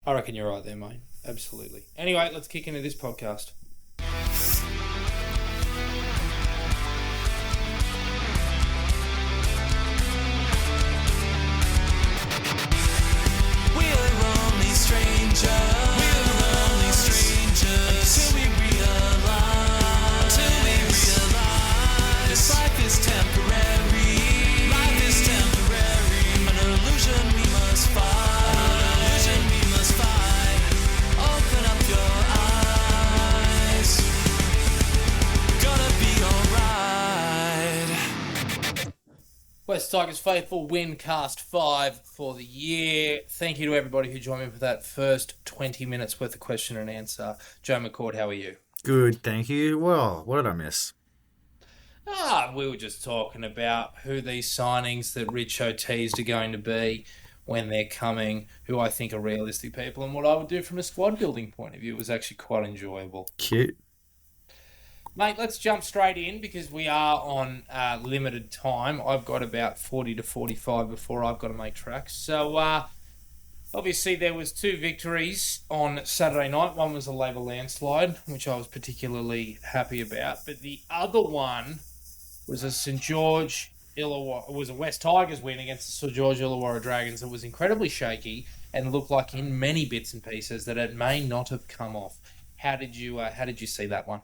I reckon you're right there, mate. Absolutely. Anyway, let's kick into this podcast. West Tigers faithful Wincast 5 for the year. Thank you to everybody who joined me for that first 20 minutes worth of question and answer. Joe McCord, how are you? Good, thank you. Well, what did I miss? We were just talking about who these signings that Richo teased are going to be, when they're coming, who I think are realistic people, and what I would do from a squad building point of view. It was actually quite enjoyable. Cute. Mate, let's jump straight in because we are on limited time. I've got about 40 to 45 before I've got to make tracks. So, obviously, there was 2 victories on Saturday night. One was a Labor landslide, which I was particularly happy about. But the other one was a St George Illawarra. It was a West Tigers win against the St George Illawarra Dragons that was incredibly shaky and looked like in many bits and pieces that it may not have come off. How did you see that one?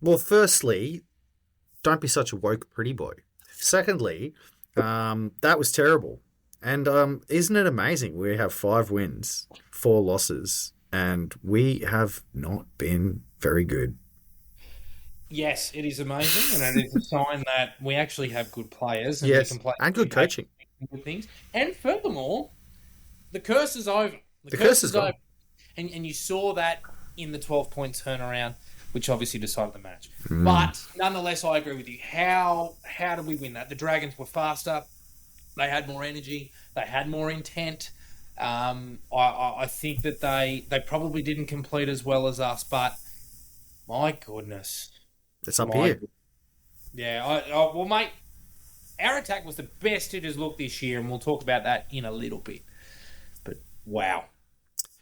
Well, firstly, don't be such a woke pretty boy. Secondly, that was terrible. And isn't it amazing? We have 5 wins, 4 losses, and we have not been very good. Yes, it is amazing, and it is a sign that we actually have good players. And yes, we can play and good coaching. Good things. And furthermore, the curse is over. The curse is over. And you saw that in the 12-point turnaround, which obviously decided the match. But nonetheless, I agree with you. How did we win that? The Dragons were faster. They had more energy. They had more intent. I think that they probably didn't complete as well as us, but my goodness. It's up here. Yeah, well, mate, our attack was the best it has looked this year, and we'll talk about that in a little bit. But wow.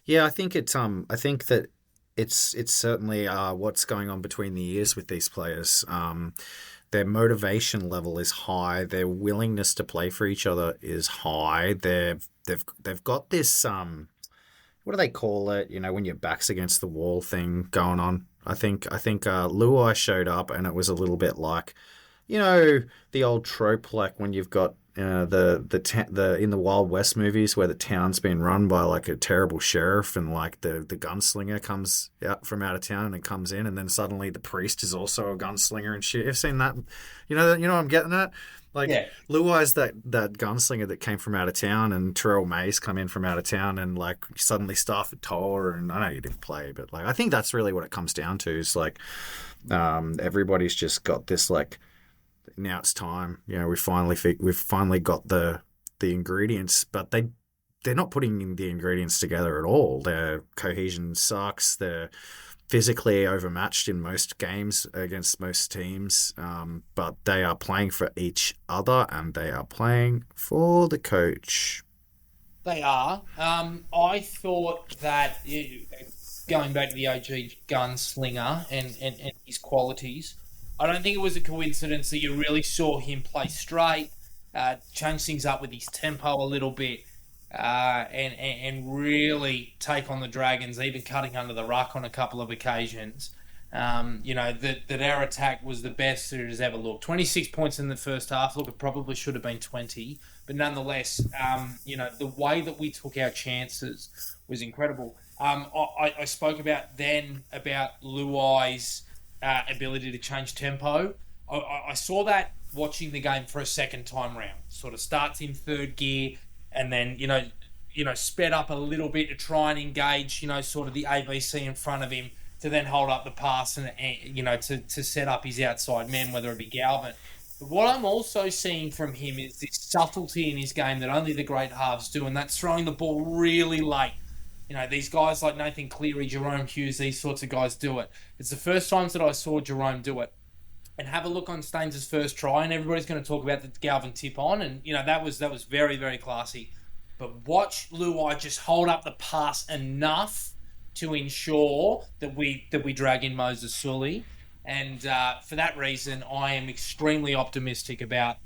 Yeah, I think that it's certainly what's going on between the ears with these players. Their motivation level is high. Their willingness to play for each other is high. They've got this what do they call it? You know, when your back's against the wall thing going on. I think Luai showed up, and it was a little bit like, you know, the old trope, like when you've got the in the Wild West movies where the town's been run by like a terrible sheriff, and like the gunslinger comes out from out of town and comes in, and then suddenly the priest is also a gunslinger and shit. You've seen that? You know what I'm getting at? Like, yeah. Luai's that gunslinger that came from out of town, and Terrell Mays come in from out of town, and like suddenly Stafford Toller, and I know you didn't play, but like I think that's really what it comes down to. Is like everybody's just got this like, now it's time. You know, we've finally got the ingredients, but they're not putting the ingredients together at all. Their cohesion sucks. They're physically overmatched in most games against most teams, but they are playing for each other, and they are playing for the coach. They are. I thought that, going back to the OG gunslinger and his qualities, I don't think it was a coincidence that you really saw him play straight, change things up with his tempo a little bit, and really take on the Dragons, even cutting under the ruck on a couple of occasions. You know, that our attack was the best that it has ever looked. 26 points in the first half. Look, it probably should have been 20. But nonetheless, you know, the way that we took our chances was incredible. I spoke about Luai's ability to change tempo. I saw that watching the game for a second time round. Sort of starts in third gear, and then, you know, sped up a little bit to try and engage, you know, sort of the ABC in front of him, to then hold up the pass and you know, to set up his outside man, whether it be Galvin. But what I'm also seeing from him is this subtlety in his game that only the great halves do, and that's throwing the ball really late. You know, these guys like Nathan Cleary, Jerome Hughes, these sorts of guys do it. It's the first times that I saw Jerome do it. And have a look on Staines' first try, and everybody's going to talk about the Galvin tip on, and you know, that was very, very classy. but watch Luai just hold up the pass enough to ensure that we drag in Moses Sully. And for that reason, I am extremely optimistic about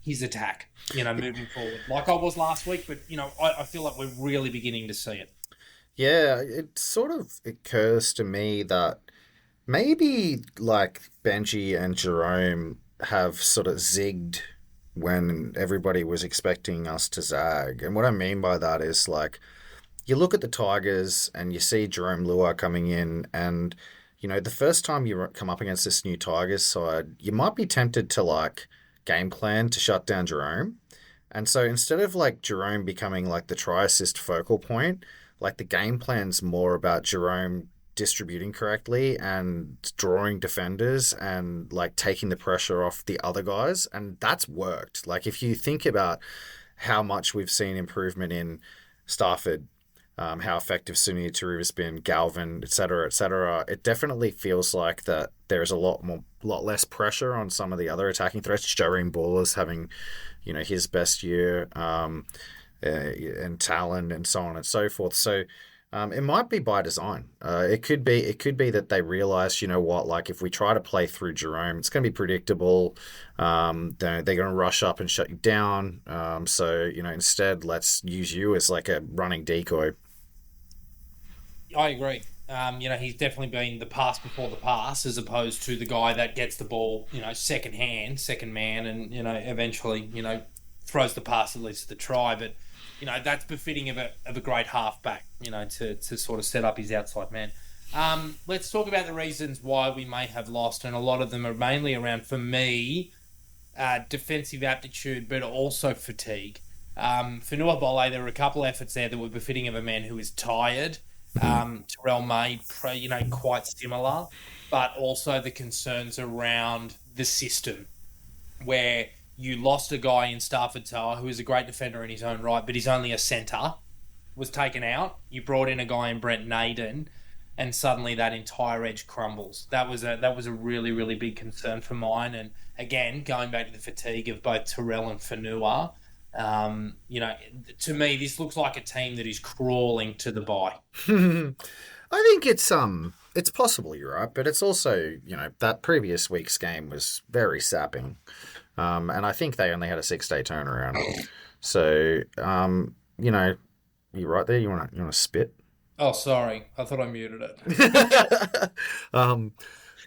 his attack. Moving forward, like I was last week, but I feel like we're really beginning to see it. Yeah, it sort of occurs to me that maybe like Benji and Jerome have sort of zigged when everybody was expecting us to zag. And what I mean by that is like you look at the Tigers and you see Jerome Lua coming in, and the first time you come up against this new Tigers side, you might be tempted to like game plan to shut down Jerome. And so instead of like Jerome becoming like the try assist focal point, like the game plan's more about Jerome distributing correctly and drawing defenders and like taking the pressure off the other guys. And that's worked. Like if you think about how much we've seen improvement in Stafford, how effective Sunil Taruva's been, Galvin, etc., it definitely feels like that there's a lot less pressure on some of the other attacking threats. Jareen Baller's having, his best year, and talent and so on and so forth. So it might be by design. It could be that they realize, what, like if we try to play through Jerome, it's going to be predictable. They're going to rush up and shut you down. So instead, let's use you as like a running decoy. I agree. He's definitely been the pass before the pass, as opposed to the guy that gets the ball, second hand, second man, and eventually, throws the pass that leads to the try. But that's befitting of a great halfback, to sort of set up his outside man. Let's talk about the reasons why we may have lost, and a lot of them are mainly around, for me, defensive aptitude, but also fatigue. For Noah Bolle, there were a couple efforts there that were befitting of a man who is tired. Terrell May, quite similar, but also the concerns around the system, where you lost a guy in Stafford Tower who is a great defender in his own right, but he's only a centre, was taken out. You brought in a guy in Brent Naden, and suddenly that entire edge crumbles. That was a really, really big concern for mine. And again, going back to the fatigue of both Terrell and Fanua, to me, this looks like a team that is crawling to the bye. I think it's possible you're right, but it's also that previous week's game was very sapping, and I think they only had a 6-day turnaround. So you're right there. You want to spit? Oh, sorry, I thought I muted it.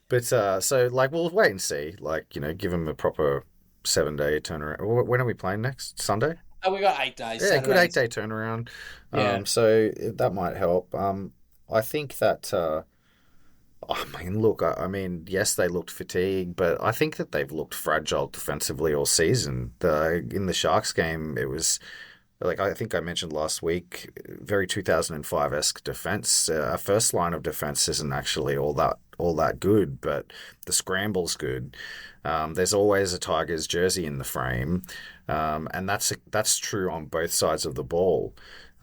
But so like we'll wait and see. Like give them a proper 7-day turnaround. When are we playing next? Sunday? Oh, we got 8 days. Yeah, Saturdays. good 8-day turnaround. Yeah. So that might help. I think that. Look. I mean, yes, they looked fatigued, but I think that they've looked fragile defensively all season. In the Sharks game, it was like I think I mentioned last week, very 2005-esque defense. Our first line of defense isn't actually all that good, but the scramble's good. There's always a Tigers jersey in the frame, and that's true on both sides of the ball.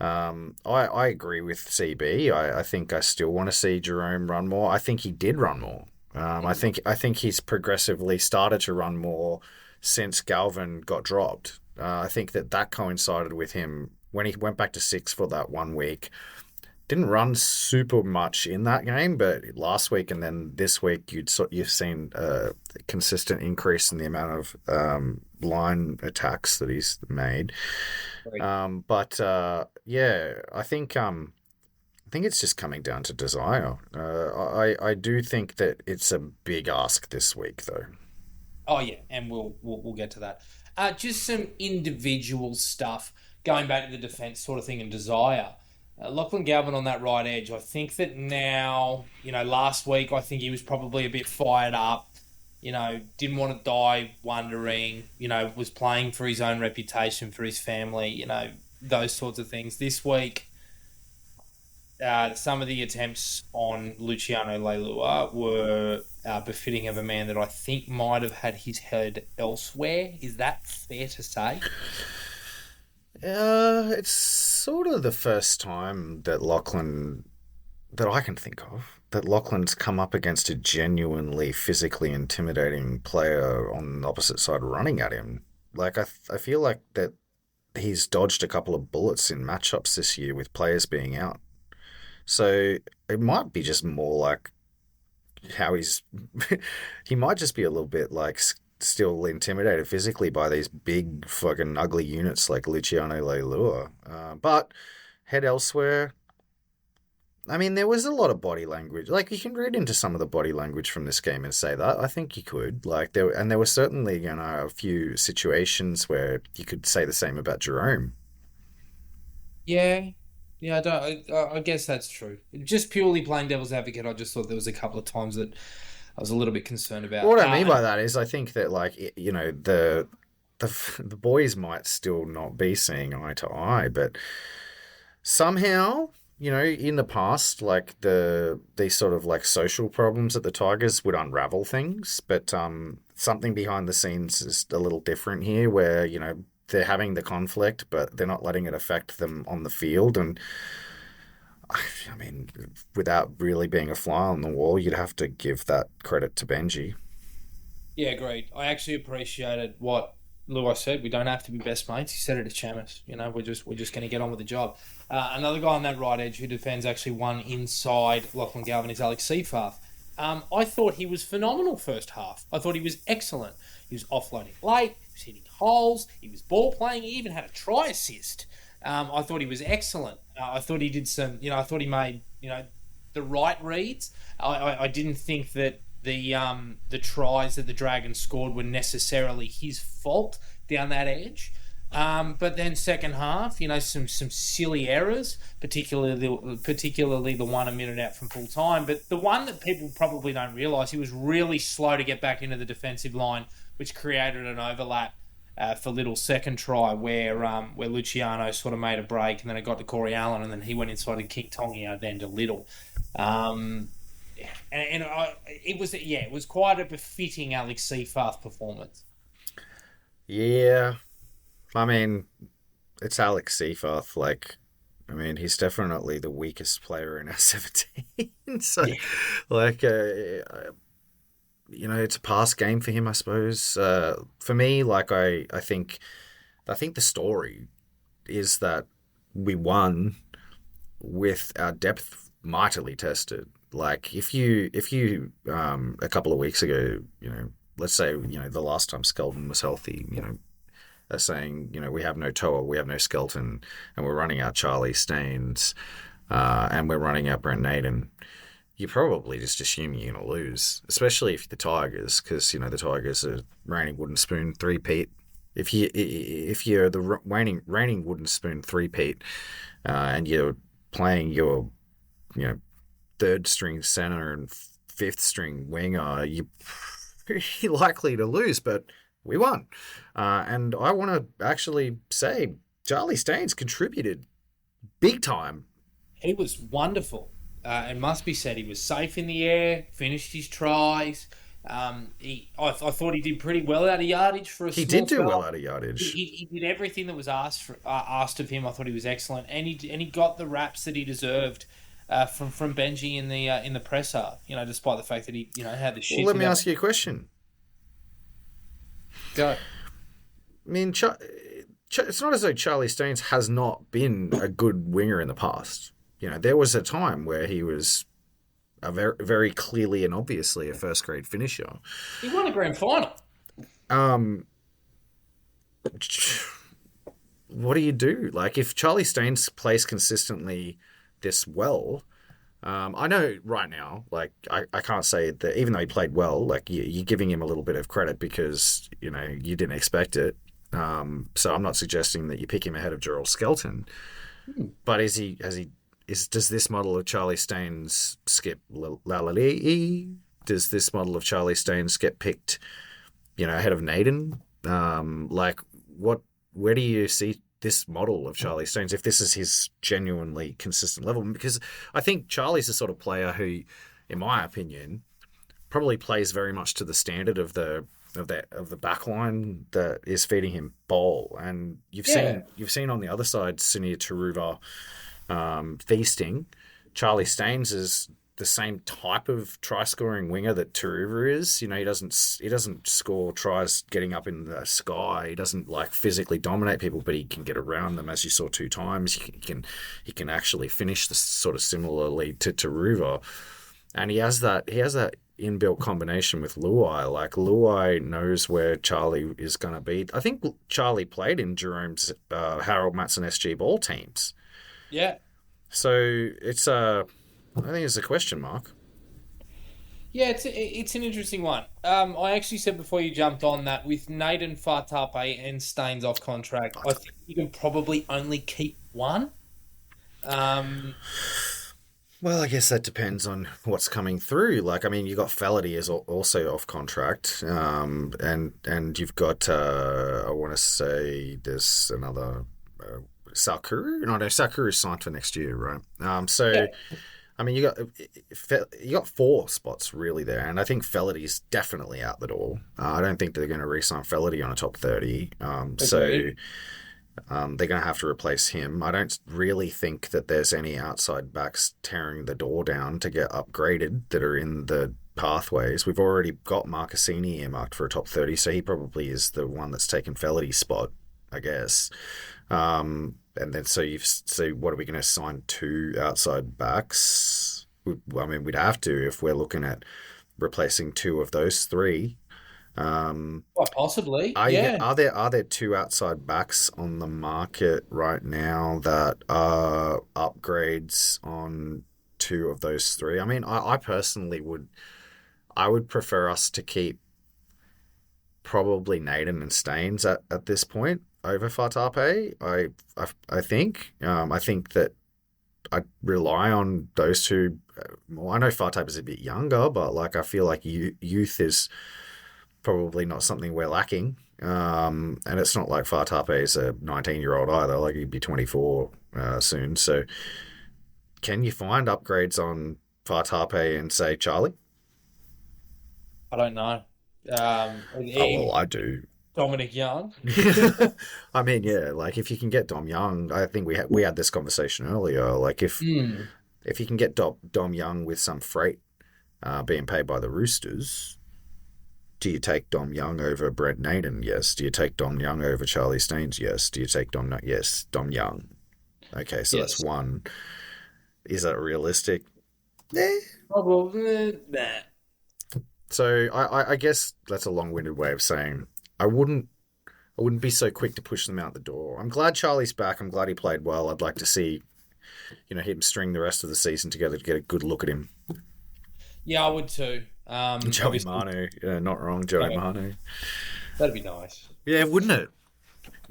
I agree with CB. I think I still want to see Jerome run more. I think he did run more. I think he's progressively started to run more since Galvin got dropped. I think that coincided with him when he went back to 6 for that 1 week. Didn't run super much in that game, but last week and then this week you've seen a consistent increase in the amount of line attacks that he's made. Yeah, I think it's just coming down to desire. I do think that it's a big ask this week, though. Oh yeah, and we'll get to that. Just some individual stuff going back to the defence sort of thing and desire. Lachlan Galvin on that right edge. I think that now, last week I think he was probably a bit fired up. Didn't want to die wondering. Was playing for his own reputation, for his family. Those sorts of things. This week, some of the attempts on Luciano Leilua were befitting of a man that I think might have had his head elsewhere. Is that fair to say? It's sort of the first time that I can think of, that Lachlan's come up against a genuinely physically intimidating player on the opposite side running at him. Like, I feel like that he's dodged a couple of bullets in matchups this year with players being out. So it might be just more like how he's he might just be a little bit like still intimidated physically by these big fucking ugly units like Luciano Leilua. But head elsewhere. I mean, there was a lot of body language. Like you can read into some of the body language from this game and say that. I think you could. There were certainly a few situations where you could say the same about Jerome. Yeah, yeah. I guess that's true. Just purely playing devil's advocate, I just thought there was a couple of times that I was a little bit concerned about. What I mean by that is, I think that the boys might still not be seeing eye to eye, but somehow, in the past, like these sort of like social problems at the Tigers would unravel things, but something behind the scenes is a little different here, where they're having the conflict, but they're not letting it affect them on the field. And I mean, without really being a fly on the wall, you'd have to give that credit to Benji. Yeah, agreed. I actually appreciated what Lewis said. We don't have to be best mates. He said it to Chamis. We're just going to get on with the job. Another guy on that right edge who defends actually one inside Lachlan Galvin is Alex Seyfarth. I thought he was phenomenal first half. I thought he was excellent. He was offloading late. He was hitting holes. He was ball playing. He even had a try assist. I thought he was excellent. I thought he did some. I thought he made the right reads. I didn't think that the tries that the Dragons scored were necessarily his fault down that edge. But then second half, some silly errors, particularly the one a minute out from full time. But the one that people probably don't realise, he was really slow to get back into the defensive line, which created an overlap for Little's second try, where Luciano sort of made a break, and then it got to Corey Allen, and then he went inside and kicked Tongi out then to Little. It was quite a befitting Alex Seyfarth performance. Yeah, I mean, it's Alex Seyfarth. Like, I mean, he's definitely the weakest player in our 17. So, yeah. Like, it's a pass game for him, I suppose. For me, like, I think the story is that we won with our depth mightily tested. Like, if you a couple of weeks ago, let's say, the last time Skelton was healthy, they're saying, we have no Toa, we have no Skelton, and we're running out Charlie Staines, and we're running out Brent Naden. You probably just assume you're going to lose, especially if the Tigers, because, the Tigers are reigning wooden spoon three-peat. If you're the reigning wooden spoon three-peat, and you're playing your, third string center and fifth string winger, you're pretty likely to lose, but we won. And I want to actually say Charlie Staines contributed big time. He was wonderful. It must be said, he was safe in the air, finished his tries. I thought he did pretty well out of yardage for a small He did do spell. well out of yardage. He did everything that was asked of him. I thought he was excellent, and he got the raps that he deserved from Benji in the presser. Despite the fact that he had the shit. Well, let me ask you a question. Go. I mean, it's not as though Charlie Staines has not been a good winger in the past. There was a time where he was a very, very clearly and obviously a first grade finisher. He won a grand final. What do you do? Like, if Charlie Staines plays consistently this well, I know right now, like, I can't say that even though he played well, like, you're giving him a little bit of credit because, you didn't expect it. So I'm not suggesting that you pick him ahead of Gerald Skelton. But does this model of Charlie Staines skip Lalali? Does this model of Charlie Staines get picked, ahead of Naden? Where do you see this model of Charlie Staines if this is his genuinely consistent level? Because I think Charlie's the sort of player who, in my opinion, probably plays very much to the standard of the backline that is feeding him ball. And you've seen on the other side Sunir Taruva feasting. Charlie Staines the same type of try scoring winger that Taruva is. He doesn't score tries getting up in the sky. He doesn't like physically dominate people, but he can get around them, as you saw 2 times. He can actually finish the sort of similarly to Taruva, and he has that inbuilt combination with Luai. Like Luai knows where Charlie is going to be. I think Charlie played in Jerome's Harold Matson SG ball teams. Yeah. So I think it's a question mark. Yeah, it's an interesting one. I actually said before you jumped on that with Naden, Fartape, and Staines off contract, I think you can probably only keep one. Well, I guess that depends on what's coming through. Like, I mean, you got Fallaty is also off contract, and you've got I want to say there's another Sakuru. No, Sakuru signed for next year, right? So. Yeah. I mean, you got 4 spots really there, and I think Fallady's definitely out the door. I don't think they're going to re-sign Fellady on a top 30. So they're going to have to replace him. I don't really think that there's any outside backs tearing the door down to get upgraded that are in the pathways. We've already got Marcassini earmarked for a top 30, so he probably is the one that's taken Fallady's spot, I guess. And then so what are we going to sign 2 outside backs? I mean, we'd have to if we're looking at replacing 2 of those 3. Well, possibly. Are Yeah. there 2 outside backs on the market right now that are upgrades on 2 of those 3? I mean, I personally would prefer us to keep probably Naden and Staines at this point over Fartape. I think that I rely on those 2 more. I know Fartape is a bit younger, but like I feel like youth is probably not something we're lacking. And it's not like Fartape is a 19-year-old either. Like he'd be 24 soon. So can you find upgrades on Fartape and say Charlie? I don't know. Well, I do. Dominic Young. I mean, yeah, like if you can get Dom Young, I think we had this conversation earlier. Like if you can get Dom Young with some freight being paid by the Roosters, do you take Dom Young over Brent Naden? Yes. Do you take Dom Young over Charlie Staines? Yes. Do you take Dom Young. Okay, so Yes. that's one. Is that realistic? Probably. Nah. So I guess that's a long-winded way of saying I wouldn't be so quick to push them out the door. I'm glad Charlie's back. I'm glad he played well. I'd like to see, him string the rest of the season together to get a good look at him. Yeah, I would too. Joey Manu, not wrong, Joey Manu. That'd be nice. Yeah, wouldn't it?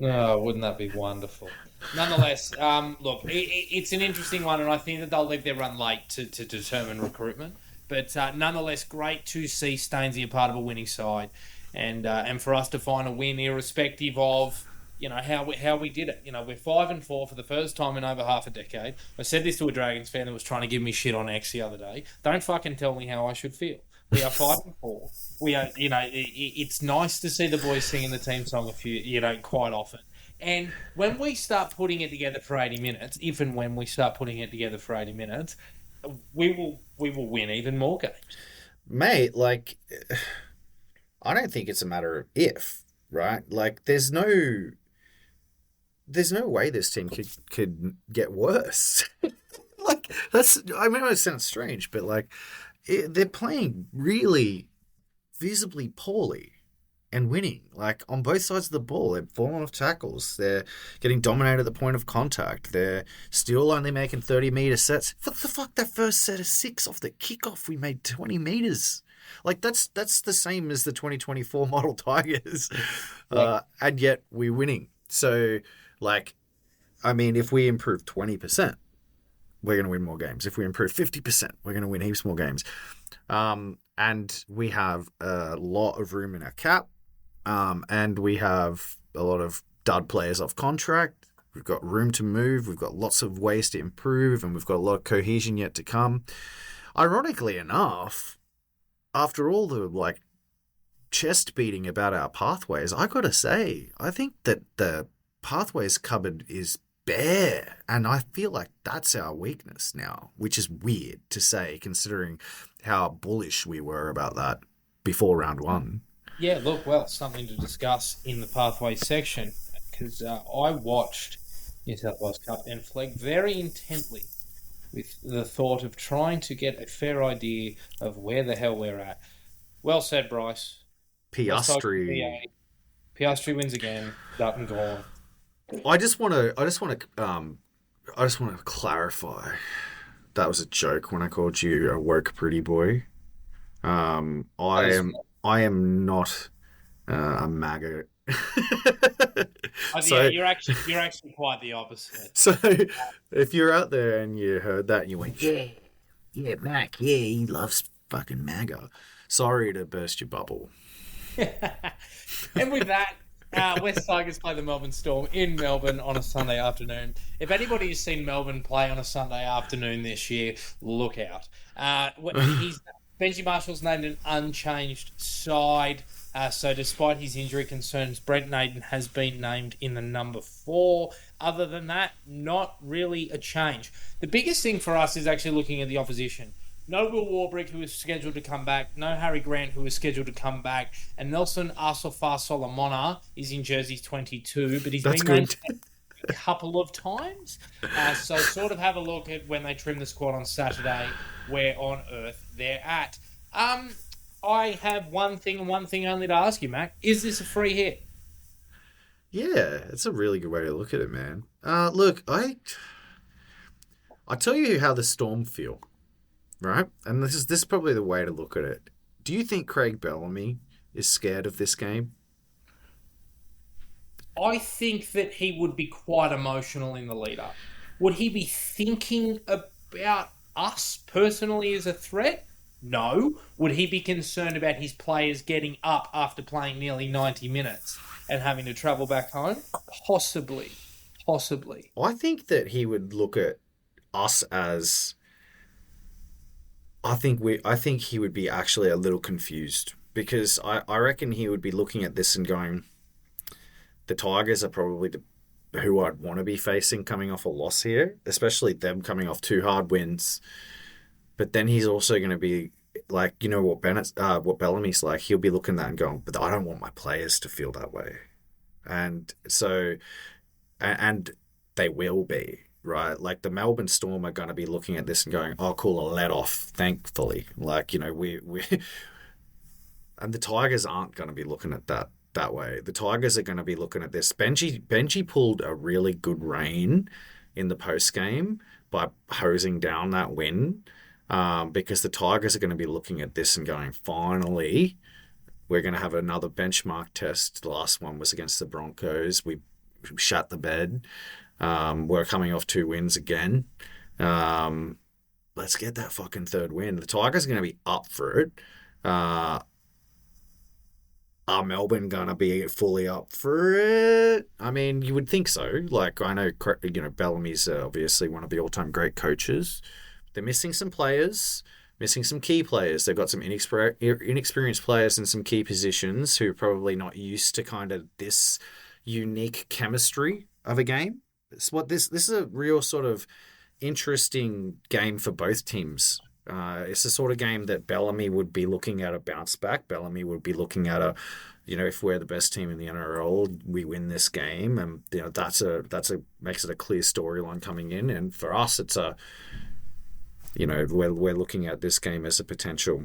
Oh, wouldn't that be wonderful? Nonetheless, look, it's an interesting one, and I think that they'll leave their run late to determine recruitment. But nonetheless, great to see Stainsy a part of a winning side, and for us to find a win, irrespective of how we did it. We're 5-4 for the first time in over half a decade. I said this to a Dragons fan that was trying to give me shit on X the other day. Don't fucking tell me how I should feel. We are 5-4. We are, it's nice to see the boys singing the team song quite often. And when we start putting it together for 80 minutes, if and when we start putting it together for 80 minutes, we will win even more games. Mate, like, I don't think it's a matter of if, right? Like, there's no way this team could get worse. Like, I mean, it sounds strange, but like, they're playing really visibly poorly and winning, like on both sides of the ball. They're falling off tackles. They're getting dominated at the point of contact. They're still only making 30-meter sets. What the fuck? That first set of 6 off the kickoff, we made 20 meters. Like that's the same as the 2024 model Tigers, and yet we're winning. So, like, I mean, if we improve 20%, we're going to win more games. If we improve 50%, we're going to win heaps more games. And we have a lot of room in our cap. And we have a lot of dud players off contract. We've got room to move. We've got lots of ways to improve, and we've got a lot of cohesion yet to come. Ironically enough, after all the like chest beating about our pathways, I got to say, I think that the pathways cupboard is bare. And I feel like that's our weakness now, which is weird to say considering how bullish we were about that before round one. Yeah, look, well, something to discuss in the pathway section because I watched New South Wales Cup and flagged very intently with the thought of trying to get a fair idea of where the hell we're at. Well said, Bryce. West Tigers Piastri. PA. Piastri wins again. Dutton gone. I just want to clarify. That was a joke when I called you a woke pretty boy. I am not a maggot. Yeah, So, you're actually quite the opposite. so if you're out there and you heard that and you went, yeah, yeah, Mac, yeah, he loves fucking MAGA. Sorry to burst your bubble. And with that, West Tigers play the Melbourne Storm in Melbourne on a Sunday afternoon. If anybody has seen Melbourne play on a Sunday afternoon this year, look out. Benji Marshall's named an unchanged side. So despite his injury concerns, Brent Naden has been named in the number 4. Other than that, not really a change. The biggest thing for us is actually looking at the opposition. No Will Warbrick, who is scheduled to come back. No Harry Grant, who is scheduled to come back. And Nelson Asafa Solomona is in jersey 22, but he's That's been named good. a couple of times. So sort of have a look at when they trim the squad on Saturday, where on earth they're at. I have one thing and one thing only to ask you, Mac. Is this a free hit? Yeah, it's a really good way to look at it, man. Look, I tell you how the Storm feel, right? And this is probably the way to look at it. Do you think Craig Bellamy is scared of this game? I think that he would be quite emotional in the lead-up. Would he be thinking about us personally as a threat? No. Would he be concerned about his players getting up after playing nearly 90 minutes and having to travel back home? Possibly. Possibly. I think that he would look at us as I think he would be actually a little confused because I reckon he would be looking at this and going, the Tigers are probably who I'd want to be facing coming off a loss here, especially them coming off 2 hard wins. But then he's also going to be like, you know what Bellamy's like. He'll be looking at that and going, but I don't want my players to feel that way, and so, and they will be right. Like the Melbourne Storm are going to be looking at this and going, oh, cool, a let off. Thankfully, like we, and the Tigers aren't going to be looking at that way. The Tigers are going to be looking at this. Benji pulled a really good rein in the post game by hosing down that win. Because the Tigers are going to be looking at this and going, finally, we're going to have another benchmark test. The last one was against the Broncos. We shut the bed. We're coming off 2 wins again. Let's get that fucking 3rd win. The Tigers are going to be up for it. Are Melbourne going to be fully up for it? I mean, you would think so. Like, I know, Bellamy's obviously one of the all-time great coaches. They're missing some players, missing some key players. They've got some inexperienced players in some key positions who are probably not used to kind of this unique chemistry of a game. This is a real sort of interesting game for both teams. It's the sort of game that Bellamy would be looking at a bounce back. Bellamy would be looking at if we're the best team in the NRL, we win this game, and that's makes it a clear storyline coming in. And for us, it's we're looking at this game as a potential,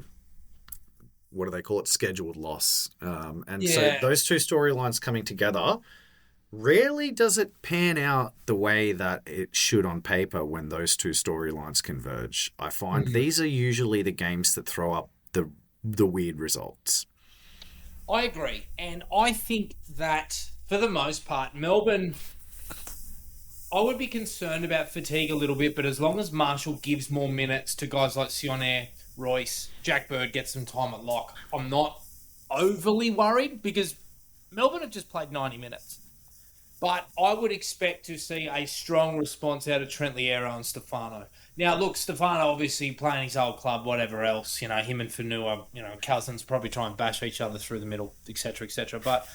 what do they call it, scheduled loss. So those 2 storylines coming together, rarely does it pan out the way that it should on paper when those 2 storylines converge. I find these are usually the games that throw up the weird results. I agree. And I think that, for the most part, Melbourne, I would be concerned about fatigue a little bit, but as long as Marshall gives more minutes to guys like Sionair, Royce, Jack Bird get some time at lock, I'm not overly worried because Melbourne have just played 90 minutes. But I would expect to see a strong response out of Trent Liero and Stefano. Now, look, Stefano obviously playing his old club, whatever else, him and Fanua, cousins probably try and bash each other through the middle, etc., etc. But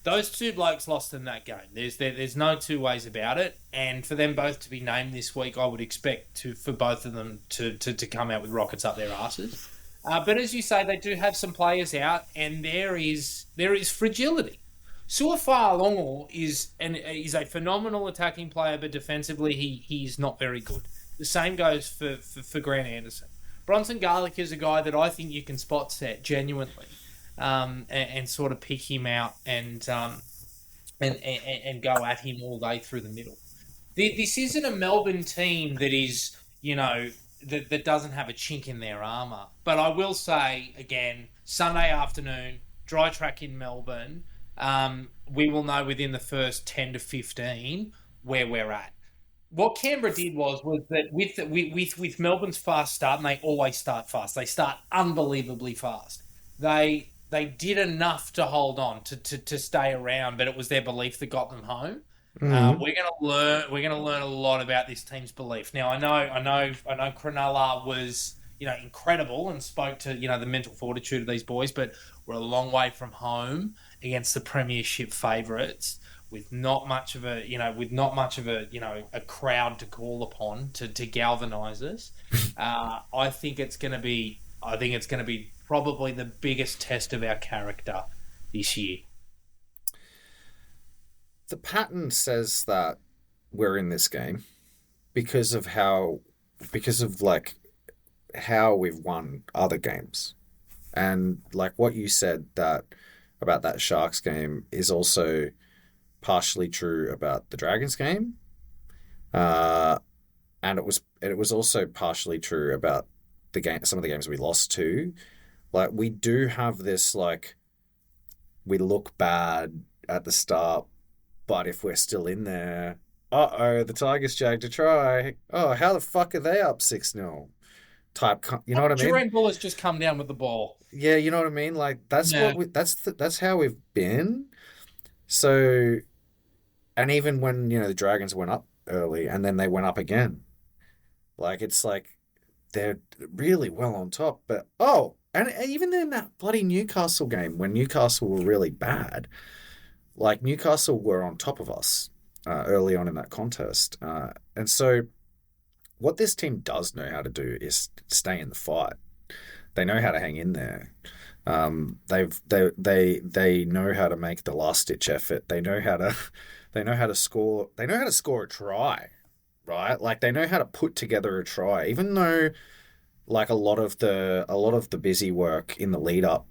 Those two blokes lost in that game. There's no two ways about it. And for them both to be named this week, I would expect for both of them to come out with rockets up their asses. But as you say, they do have some players out, and there is fragility. Suafa'alongo is a phenomenal attacking player, but defensively he's not very good. The same goes for Grant Anderson. Bronson Garlick is a guy that I think you can spot set genuinely. And sort of pick him out and go at him all day through the middle. This isn't a Melbourne team that is, that doesn't have a chink in their armour. But I will say, again, Sunday afternoon, dry track in Melbourne, we will know within the first 10 to 15 where we're at. What Canberra did was that with Melbourne's fast start, and they always start fast, they start unbelievably fast. They did enough to hold on to stay around, but it was their belief that got them home. Mm-hmm. We're gonna learn a lot about this team's belief. Now I know Cronulla was incredible and spoke to the mental fortitude of these boys, but we're a long way from home against the premiership favourites with not much of a a crowd to call upon to galvanise us. I think it's gonna be probably the biggest test of our character this year. The pattern says that we're in this game because of how we've won other games. And like what you said about that Sharks game is also partially true about the Dragons game. And it was also partially true about some of the games we lost to. Like, we do have this, we look bad at the start, but if we're still in there, the Tigers jagged a try. Oh, how the fuck are they up 6-0? Type, you know what I mean? Duran Buller's just come down with the ball. Yeah, you know what I mean? That's how we've been. So, and even when, the Dragons went up early and then they went up again, it's like they're really well on top, but, and even in that bloody Newcastle game, when Newcastle were really bad, Newcastle were on top of us early on in that contest. And so what this team does know how to do is stay in the fight. They know how to hang in there. They know how to make the last ditch effort. They know how to score. They know how to score a try, right? They know how to put together a try, even though a lot of the busy work in the lead up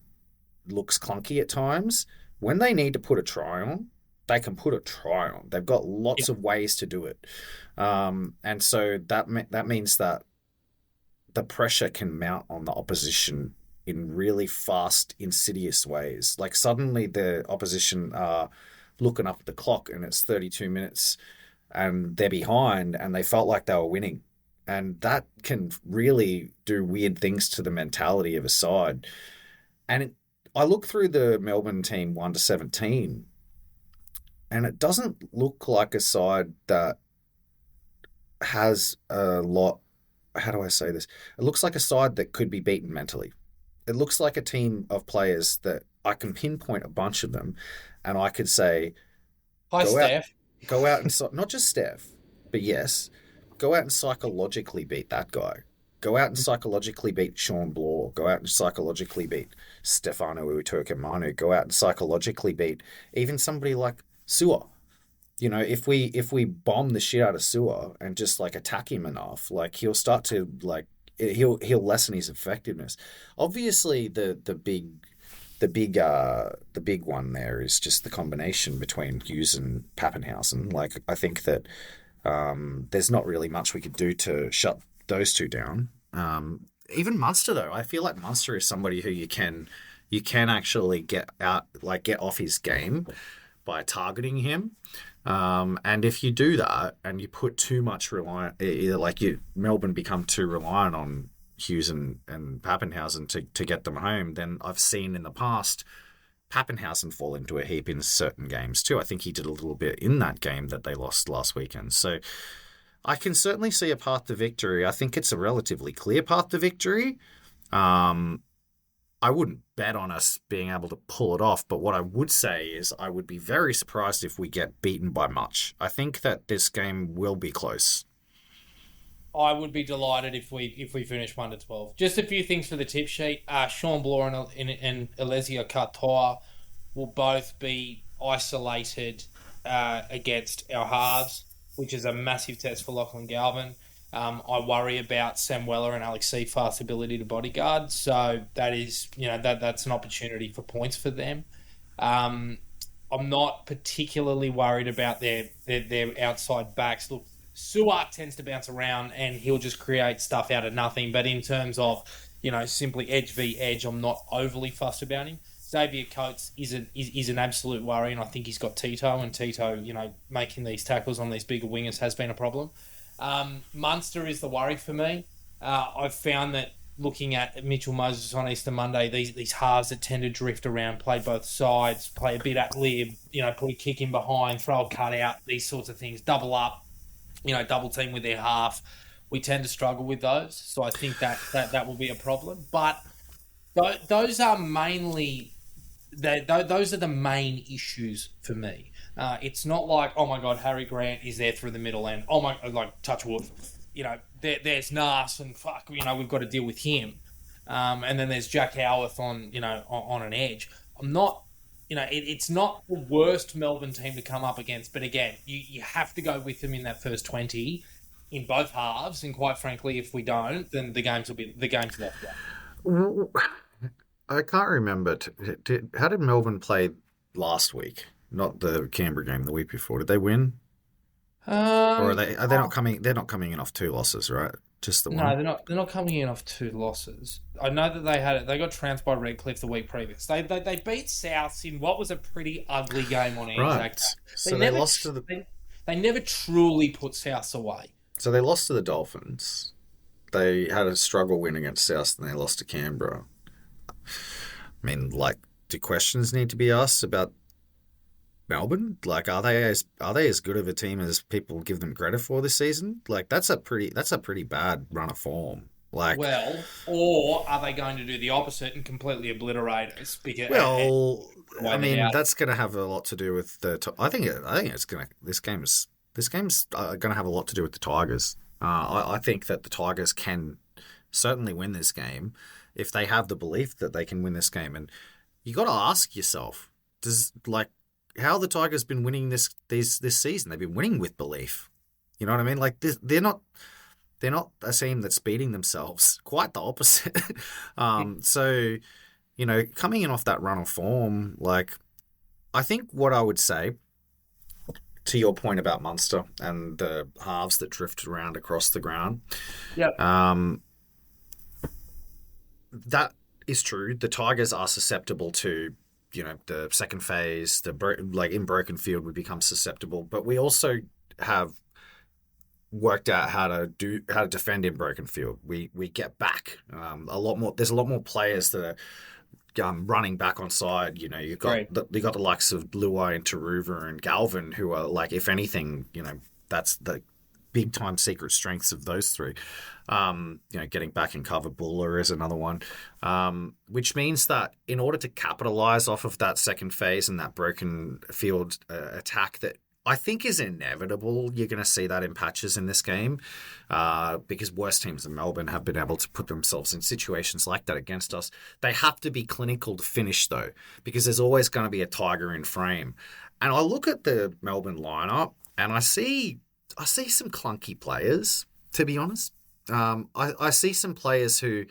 looks clunky at times. When they need to put a try on, they can put a try on. They've got lots of ways to do it, and so that means that the pressure can mount on the opposition in really fast, insidious ways. Suddenly the opposition are looking up at the clock and it's 32 minutes and they're behind and they felt like they were winning. And that can really do weird things to the mentality of a side. And I look through the Melbourne team 1-17, and it doesn't look like a side that has a lot. How do I say this? It looks like a side that could be beaten mentally. It looks like a team of players that I can pinpoint a bunch of them, and I could say, "Hi, Steph." Go out and not just Steph, but yes. Go out and psychologically beat that guy. Go out and psychologically beat Sean Bloor. Go out and psychologically beat Stefano Utoikamanu. Go out and psychologically beat even somebody like Su'a. If we bomb the shit out of Su'a and just attack him enough, he'll start to he'll lessen his effectiveness. Obviously, the big one there is just the combination between Hughes and Pappenhausen. I think that there's not really much we could do to shut those two down. Even Munster, though, I feel like Munster is somebody who you can actually get out, get off his game by targeting him. And if you do that and you put too much Melbourne become too reliant on Hughes and Pappenhausen to get them home, then I've seen in the past Pappenhausen fall into a heap in certain games too. I think he did a little bit in that game that they lost last weekend. So I can certainly see a path to victory. I think it's a relatively clear path to victory. I wouldn't bet on us being able to pull it off, but what I would say is I would be very surprised if we get beaten by much. I think that this game will be close. I would be delighted if we finish 1-12. Just a few things for the tip sheet. Sean Bloor and Alessia Katoa will both be isolated against our halves, which is a massive test for Lachlan Galvin. I worry about Sam Weller and Alex Seafarth's ability to bodyguard, so that is that's an opportunity for points for them. I'm not particularly worried about their outside backs. Look, Suak tends to bounce around and he'll just create stuff out of nothing. But in terms of, simply edge v edge, I'm not overly fussed about him. Xavier Coates is an absolute worry, and I think he's got Tito, and Tito, making these tackles on these bigger wingers has been a problem. Munster is the worry for me. I've found that looking at Mitchell Moses on Easter Monday, these halves that tend to drift around, play both sides, play a bit at lib, put a kick in behind, throw a cut out, these sorts of things, double up, double team with their half. We tend to struggle with those, so I think that will be a problem. But those are mainly those are the main issues for me. It's not like, oh my God, Harry Grant is there through the middle, and oh my, like, touch wood, there's Nas, and fuck, we've got to deal with him. And then there's Jack Howarth on an edge. I'm not, it's not the worst Melbourne team to come up against, but again, you have to go with them in that first 20 in both halves, and quite frankly, if we don't, then the game's left. I can't remember. How did Melbourne play last week? Not the Canberra game, the week before. Did they win? Or are they not coming? They're not coming in off 2 losses, right? Just the one. No, they're not coming in off 2 losses. I know that they got trounced by Redcliffe the week previous. They beat Souths in what was a pretty ugly game on Anzac. Right. So they lost to the. They never truly put Souths away. So they lost to the Dolphins. They had a struggle win against Souths, and they lost to Canberra. I mean, like, do questions need to be asked about Melbourne? Like, are they as good of a team as people give them credit for this season? Like, that's a pretty bad run of form. Like, well, or are they going to do the opposite and completely obliterate us? I mean, that's going to have a lot to do with the. I think it's going to. This game's going to have a lot to do with the Tigers. I think that the Tigers can certainly win this game if they have the belief that they can win this game. And you got to ask yourself, how the Tigers been winning this season? They've been winning with belief. You know what I mean? Like, they're not a team that's beating themselves. Quite the opposite. So, coming in off that run of form, like, I think what I would say, to your point about Munster and the halves that drifted around across the ground, that is true. The Tigers are susceptible to, the second phase, in broken field, we become susceptible. But we also have worked out how to defend in broken field. We get back a lot more. There's a lot more players that are running back on side. You've got the likes of Luai and Taruva and Galvin, who are, like, if anything, that's the big time secret strengths of those three. Getting back in cover, Buller is another one, which means that in order to capitalize off of that second phase and that broken field attack that I think is inevitable, you're going to see that in patches in this game, because worse teams than Melbourne have been able to put themselves in situations like that against us. They have to be clinical to finish, though, because there's always going to be a Tiger in frame. And I look at the Melbourne lineup and I see some clunky players, to be honest. I see some players who,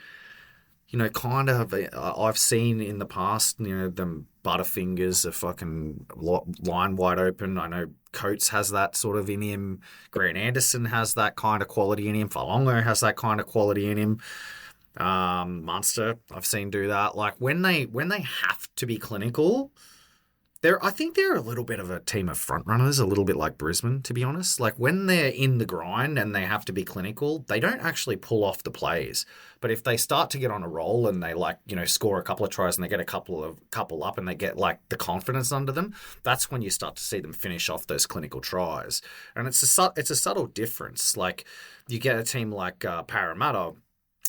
kind of, I've seen in the past, them Butterfingers are fucking line wide open. I know Coates has that sort of in him. Grant Anderson has that kind of quality in him. Falongo has that kind of quality in him. Munster, I've seen do that. Like, when they have to be clinical, I think they're a little bit of a team of front runners, a little bit like Brisbane, to be honest. Like, when they're in the grind and they have to be clinical, they don't actually pull off the plays. But if they start to get on a roll and they, score a couple of tries and they get a couple up and they get, the confidence under them, that's when you start to see them finish off those clinical tries. And it's a subtle difference. Like, you get a team like Parramatta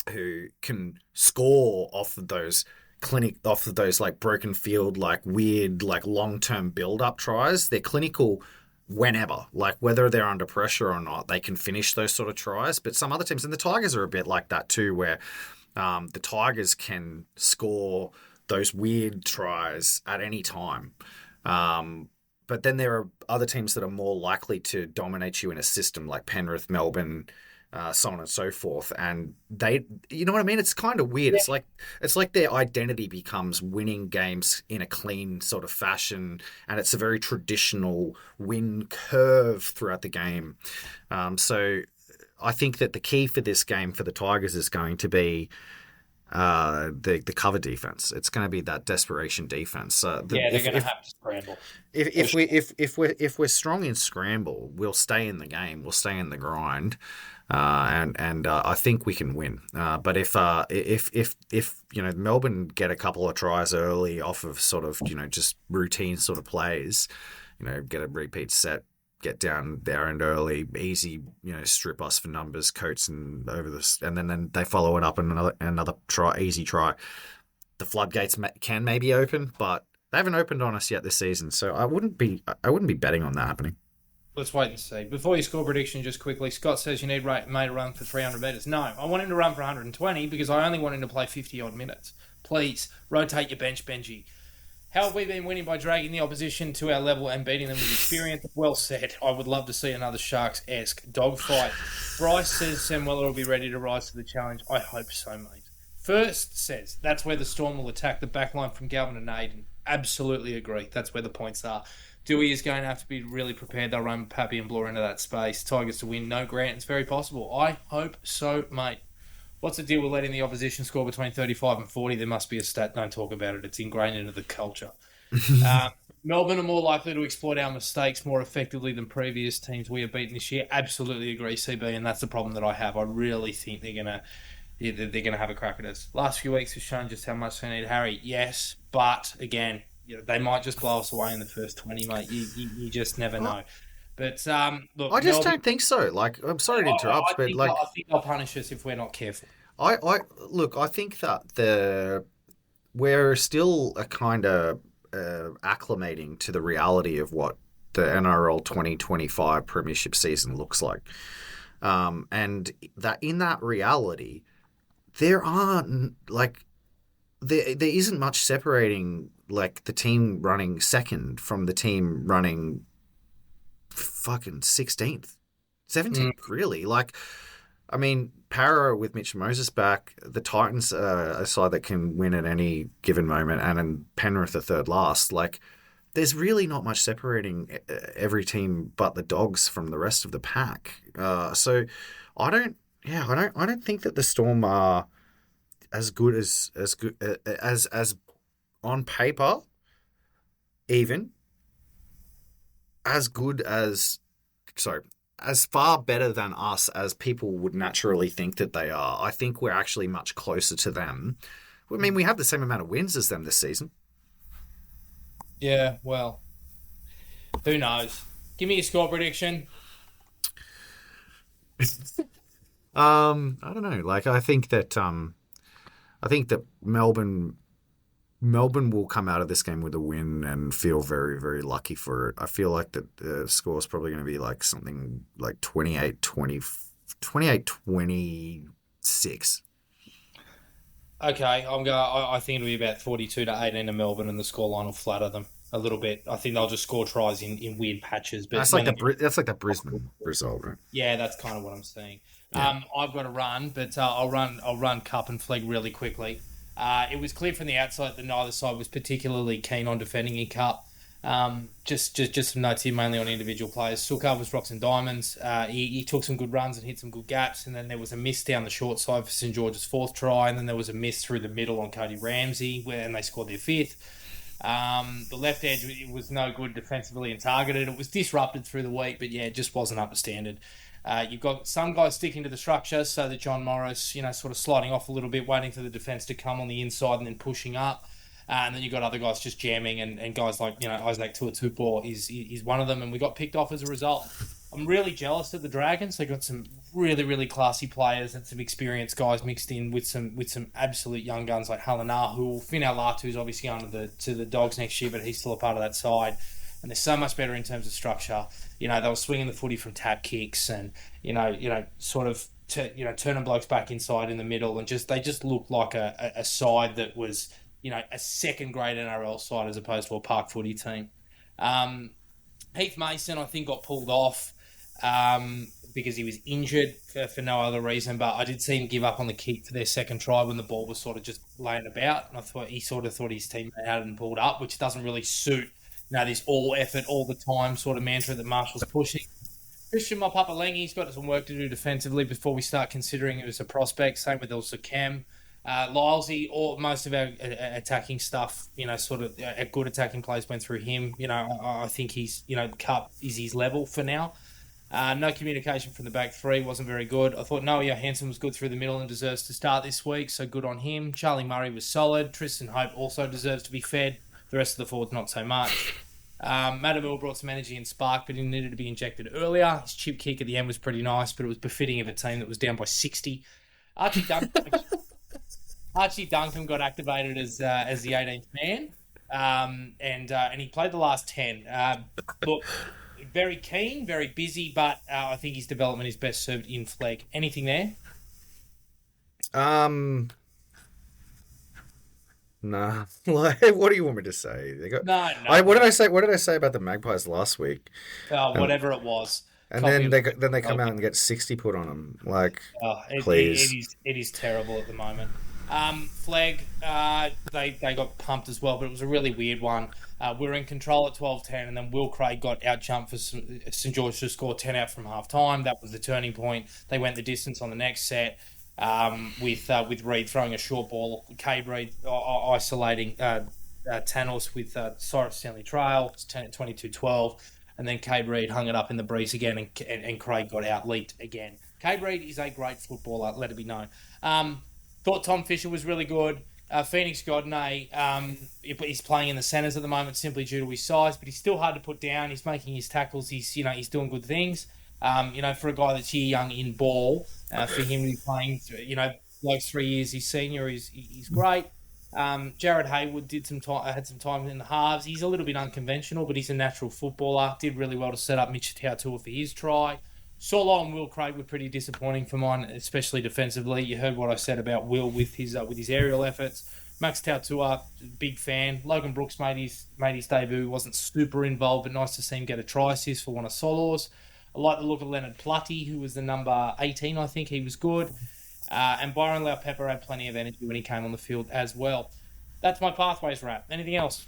who can score off of those clinic off of those like broken field, like weird, like long-term build-up tries. They're clinical whenever, like whether they're under pressure or not, they can finish those sort of tries. But some other teams, and the Tigers are a bit like that too, where the Tigers can score those weird tries at any time. But then there are other teams that are more likely to dominate you in a system, like Penrith, Melbourne, so on and so forth. And they, you know what I mean? It's kind of weird. It's like their identity becomes winning games in a clean sort of fashion, and it's a very traditional win curve throughout the game. So I think that the key for this game for the Tigers is going to be the cover defense. It's going to be that desperation defense. They're going to have to scramble. If we're strong in scramble, we'll stay in the game. We'll stay in the grind, and I think we can win. But if Melbourne get a couple of tries early off of sort of just routine sort of plays, get a repeat set, get down their end early, easy, strip us for numbers, Coates and over this, and then they follow it up another try, easy try. The floodgates can maybe open, but they haven't opened on us yet this season, so I wouldn't be betting on that happening. Let's wait and see. Before you score prediction, just quickly, Scott says you need May to run for 300 metres. No, I want him to run for 120 because I only want him to play 50-odd minutes. Please, rotate your bench, Benji. How have we been winning? By dragging the opposition to our level and beating them with experience? Well said. I would love to see another Sharks-esque dogfight. Bryce says Sam Weller will be ready to rise to the challenge. I hope so, mate. First says that's where the Storm will attack the backline from Galvin and Aiden. Absolutely agree. That's where the points are. Dewey is going to have to be really prepared. They'll run Pappy and Blore into that space. Tigers to win. No Grant. It's very possible. I hope so, mate. What's the deal with letting the opposition score between 35 and 40? There must be a stat. Don't talk about it. It's ingrained into the culture. Melbourne are more likely to exploit our mistakes more effectively than previous teams we have beaten this year. Absolutely agree, CB, and that's the problem that I have. I really think they're gonna have a crack at us. Last few weeks have shown just how much they need Harry. Yes, but again, they might just blow us away in the first 20, mate. You just never know. But look, I just don't think so. Like, I'm sorry to interrupt, I but think they'll punish us if we're not careful. I think that we're still a kind of acclimating to the reality of what the NRL 2025 Premiership season looks like, and that in that reality, there isn't much separating like the team running second from the team running fucking 16th, 17th, really. Like, I mean, Para with Mitch Moses back, the Titans are a side that can win at any given moment, and then Penrith are third last. Like, there's really not much separating every team but the Dogs from the rest of the pack. So I don't think that the Storm are as good as on paper, even as good as, as far better than us as people would naturally think that they are. I think we're actually much closer to them. I mean, we have the same amount of wins as them this season. Yeah, well, who knows? Give me a score prediction. I don't know. Like, I think that Melbourne will come out of this game with a win and feel very, very lucky for it. I feel like that the score is probably going to be like something like 28-26. Okay, I think it'll be about 42-18 to Melbourne, and the scoreline will flatter them a little bit. I think they'll just score tries in weird patches. But that's like the Brisbane result, right? Yeah, that's kind of what I'm seeing. Yeah. I've got to run, but I'll run Cup and Flegg really quickly. It was clear from the outside that neither side was particularly keen on defending in Cup. Just some notes here, mainly on individual players. Sukar was rocks and diamonds. He took some good runs and hit some good gaps, and then there was a miss down the short side for St George's fourth try, and then there was a miss through the middle on Cody Ramsey, and they scored their fifth. The left edge was no good defensively and targeted. It was disrupted through the week, but yeah, it just wasn't up to standard. You've got some guys sticking to the structure, so that John Morris, sort of sliding off a little bit, waiting for the defence to come on the inside and then pushing up. And then you've got other guys just jamming, and guys like, Isaac Tuatupor is one of them, and we got picked off as a result. I'm really jealous of the Dragons. They got some really, really classy players and some experienced guys mixed in with some absolute young guns like Halanahu. Finn Latu is obviously going to the Dogs next year, but he's still a part of that side. And they're so much better in terms of structure. You know, they were swinging the footy from tap kicks and sort of turning blokes back inside in the middle, and they just looked like a side that was a second grade NRL side as opposed to a park footy team. Heath Mason, I think, got pulled off because he was injured for no other reason. But I did see him give up on the kick for their second try when the ball was sort of just laying about. And I thought he sort of thought his teammate hadn't pulled up, which doesn't really suit this all effort all the time sort of mantra that Marshall's pushing. Christian Mopapalengi's got some work to do defensively before we start considering it as a prospect. Same with also Cam. Lylesy, or most of our attacking stuff, sort of good attacking plays went through him. I think he's, Cup is his level for now. No communication from the back three, wasn't very good. I thought Noah Johansson was good through the middle and deserves to start this week, so good on him. Charlie Murray was solid. Tristan Hope also deserves to be fed. The rest of the forwards, not so much. Madamil brought some energy and spark, but he needed to be injected earlier. His chip kick at the end was pretty nice, but it was befitting of a team that was down by 60. Archie Duncan got activated as the 18th man, and he played the last 10. Look, very keen, very busy, but I think his development is best served in flag. Anything there? Nah. What do you want me to say? No. What did I say? What did I say about the Magpies last week? Whatever it was. And then they come out and get 60 put on them. Please. It is terrible at the moment. Flag, they got pumped as well, but it was a really weird one. We were in control at 12-10, and then Will Craig got out-jumped for St George to score 10 out from half-time. That was the turning point. They went the distance on the next set with Reed throwing a short ball, Cabe Reed isolating Tanos with Cyrus Stanley Trail. It's 22-12, and then Cabe Reed hung it up in the breeze again, and Craig got out-leaped again. Cabe Reed is a great footballer, let it be known. Thought Tom Fisher was really good. Phoenix Godinay, he's playing in the centres at the moment simply due to his size, but he's still hard to put down. He's making his tackles. He's doing good things. For a guy that's here young in ball, for him to be playing, like 3 years his senior, he's great. Jared Hayward had some time in the halves. He's a little bit unconventional, but he's a natural footballer. Did really well to set up Mitch Tautua for his try. Solo and Will Craig were pretty disappointing for mine, especially defensively. You heard what I said about Will with his aerial efforts. Max Tautua, big fan. Logan Brooks made his debut. Wasn't super involved, but nice to see him get a try assist for one of Solos. I like the look of Leonard Plutty, who was the number 18, I think. He was good. And Byron Laupepper had plenty of energy when he came on the field as well. That's my Pathways wrap. Anything else?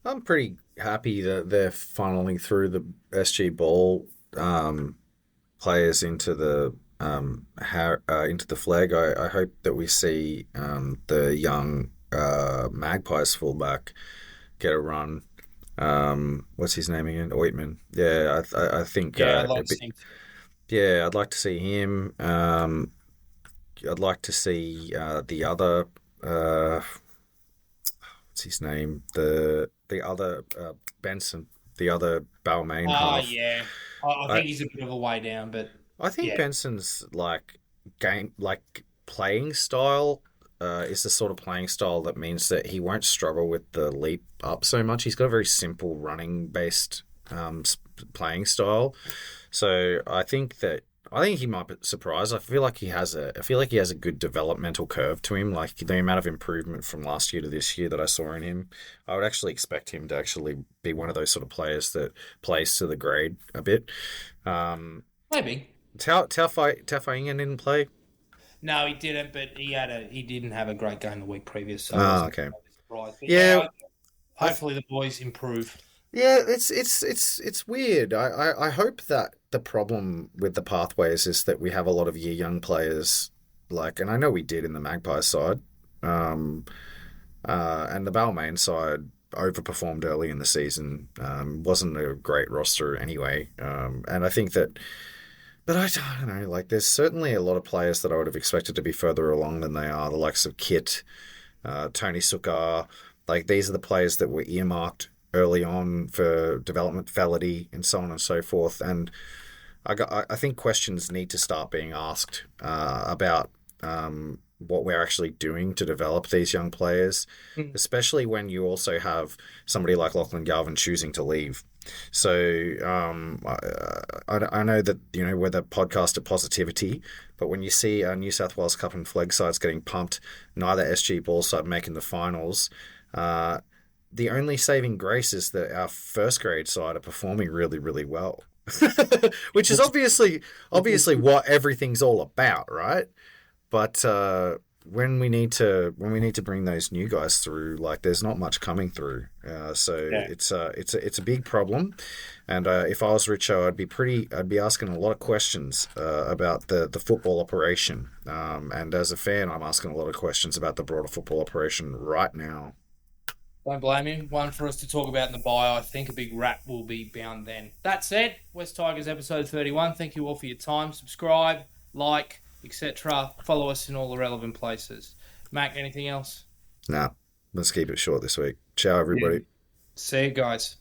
I'm pretty happy that they're funneling through the SG Ball players into the flag. I hope that we see the young Magpies fullback get a run. What's his name again? Oitman. Yeah, I think. Yeah, I'd like to see. Yeah, I'd like to see him. I'd like to see the other. What's his name? The other Benson, the other Balmain half. Yeah. I think he's a bit of a way down, but I think Benson's playing style is the sort of playing style that means that he won't struggle with the leap up so much. He's got a very simple running based playing style, so I think he might surprise. I feel like he has a good developmental curve to him. Like the amount of improvement from last year to this year that I saw in him, I would actually expect him to actually be one of those sort of players that plays to the grade a bit. Maybe. Tafaingen didn't play. No, he didn't. But he didn't have a great game the week previous. So okay. Yeah. Hopefully the boys improve. Yeah, it's weird. I hope that the problem with the Pathways is that we have a lot of young players, and I know we did in the Magpie side, and the Balmain side overperformed early in the season. Wasn't a great roster anyway, and I think that. But I don't know, there's certainly a lot of players that I would have expected to be further along than they are. The likes of Kit, Tony Sukar, these are the players that were earmarked early on for development, Felity, and so on and so forth. And I think questions need to start being asked about what we're actually doing to develop these young players, Mm. especially when you also have somebody like Lachlan Garvin choosing to leave. So I know that we're the podcast of positivity, but when you see New South Wales Cup and flag sides getting pumped, neither SG ball side making the finals. Uh, the only saving grace is that our first grade side are performing really, really well, which is obviously what everything's all about, right? But when we need to bring those new guys through, like there's not much coming through. So Yeah. it's a big problem. And if I was Richo, I'd be asking a lot of questions about the football operation. And as a fan, I'm asking a lot of questions about the broader football operation right now. Don't blame you. One for us to talk about in the bio. I think a big wrap will be bound then. That said, West Tigers episode 31. Thank you all for your time. Subscribe, like, etc. Follow us in all the relevant places. Mac, anything else? Nah, let's keep it short this week. Ciao, everybody. See you guys.